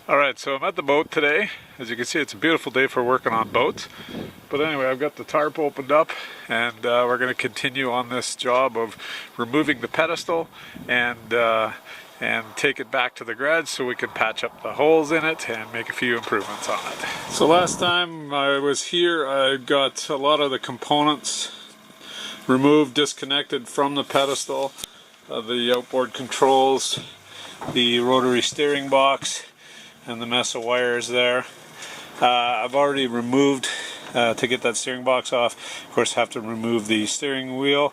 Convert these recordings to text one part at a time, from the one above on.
Alright, so I'm at the boat today. As you can see, it's a beautiful day for working on boats. But anyway, I've got the tarp opened up and we're going to continue on this job of removing the pedestal and take it back to the garage so we can patch up the holes in it and make a few improvements on it. So last time I was here, I got a lot of the components removed, disconnected from the pedestal, the outboard controls, the rotary steering box, and the mess of wires there. I've already removed, to get that steering box off, of course have to remove the steering wheel,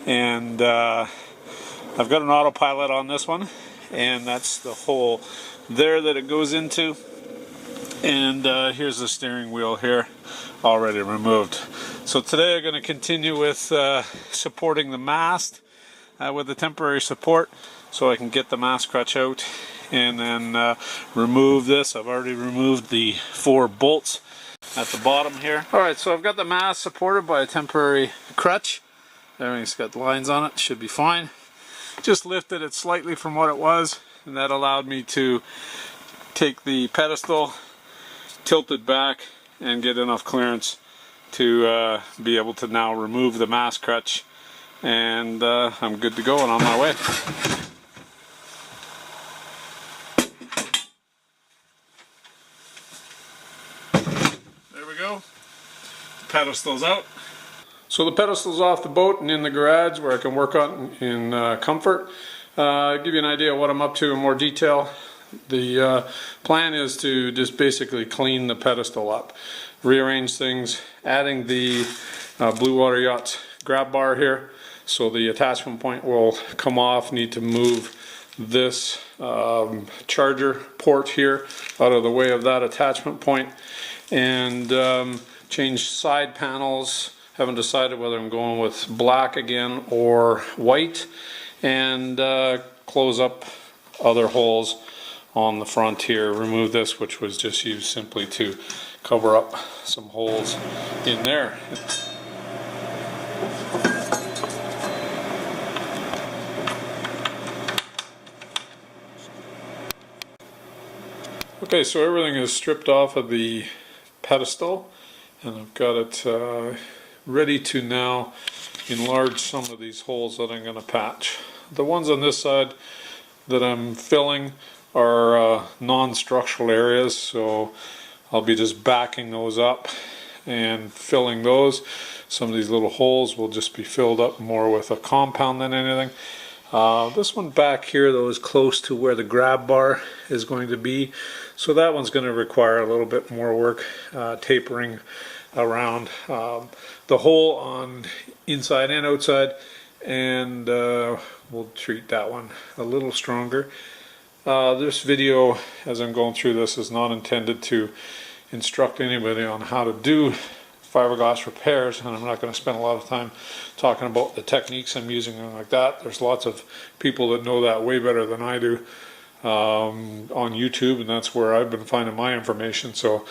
and I've got an autopilot on this one, and that's the hole there that it goes into, and here's the steering wheel here, already removed. So today I'm going to continue with supporting the mast with the temporary support so I can get the mast crutch out and then remove this. I've already removed the 4 bolts at the bottom here. Alright, so I've got the mast supported by a temporary crutch. Everything's got lines on it, should be fine. Just lifted it slightly from what it was, and that allowed me to take the pedestal, tilt it back, and get enough clearance to be able to now remove the mast crutch, and I'm good to go and on my way. There we go. The pedestal's out. So the pedestal's off the boat and in the garage where I can work on in comfort. Give you an idea of what I'm up to in more detail. The plan is to just basically clean the pedestal up, rearrange things, adding the Blue Water Yachts grab bar here, so the attachment point will come off. Need to move this charger port here out of the way of that attachment point, and change side panels. Haven't decided whether I'm going with black again or white, and close up other holes on the front here. Remove this, which was just used simply to cover up some holes in there. Okay, so everything is stripped off of the pedestal, and I've got it ready to now enlarge some of these holes that I'm going to patch. The ones on this side that I'm filling are non-structural areas, so I'll be just backing those up and filling those. Some of these little holes will just be filled up more with a compound than anything. This one back here though is close to where the grab bar is going to be, so that one's going to require a little bit more work, tapering around the hole on inside and outside, and we'll treat that one a little stronger. This video, as I'm going through this, is not intended to instruct anybody on how to do fiberglass repairs, and I'm not going to spend a lot of time talking about the techniques I'm using and like that. There's lots of people that know that way better than I do on YouTube, and that's where I've been finding my information. So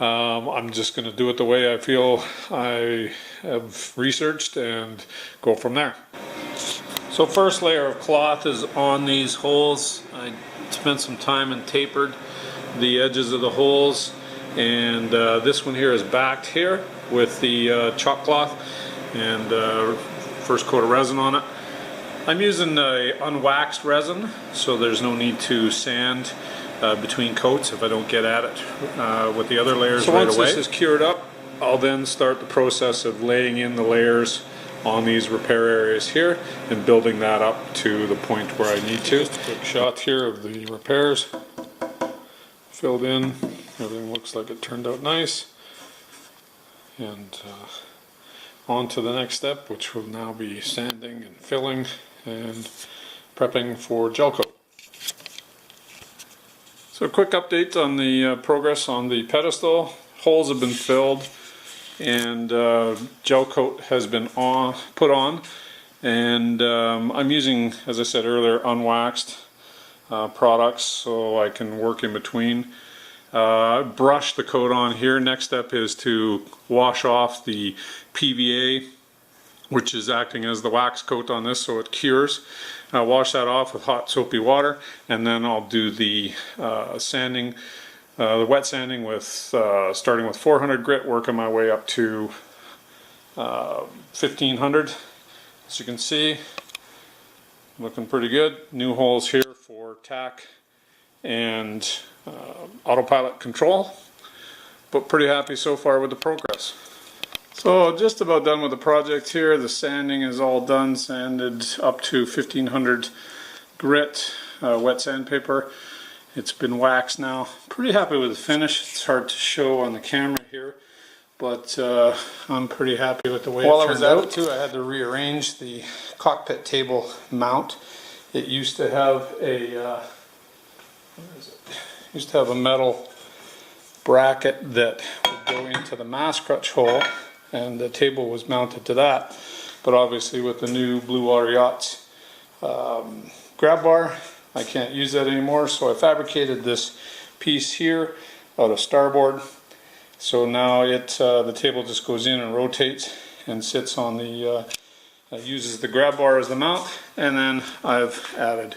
I'm just going to do it the way I feel I have researched and go from there. So first layer of cloth is on these holes. I spent some time and tapered the edges of the holes, and this one here is backed here with the chalk cloth and first coat of resin on it. I'm using a unwaxed resin, so there's no need to sand between coats if I don't get at it with the other layers right away. So once this is cured up, I'll then start the process of laying in the layers on these repair areas here and building that up to the point where I need to. Just a quick shot here of the repairs. Filled in, everything looks like it turned out nice. And on to the next step, which will now be sanding and filling and prepping for gel coat. So a quick update on the progress on the pedestal. Holes have been filled and gel coat has been put on, and I'm using, as I said earlier, unwaxed products so I can work in between. Brush the coat on here. Next step is to wash off the PVA which is acting as the wax coat on this so it cures. I'll wash that off with hot soapy water, and then I'll do the sanding, the wet sanding with starting with 400 grit, working my way up to 1500. As you can see, looking pretty good. New holes here for tack and autopilot control, but pretty happy so far with the progress. So just about done with the project here. The sanding is all done, sanded up to 1500 grit, wet sandpaper. It's been waxed now. Pretty happy with the finish. It's hard to show on the camera here, but I'm pretty happy with the way it turned out. While I was at it too, I had to rearrange the cockpit table mount. It used to have a metal bracket that would go into the mast crutch hole, and the table was mounted to that. But obviously with the new Blue Water Yachts grab bar, I can't use that anymore, so I fabricated this piece here out of starboard. So now the table just goes in and rotates and sits on the uses the grab bar as the mount, and then I've added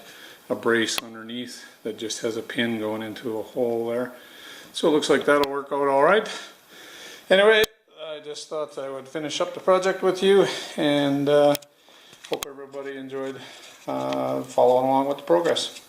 a brace underneath that just has a pin going into a hole there. So it looks like that'll work out all right. Anyway, I just thought I would finish up the project with you, and hope everybody enjoyed following along with the progress.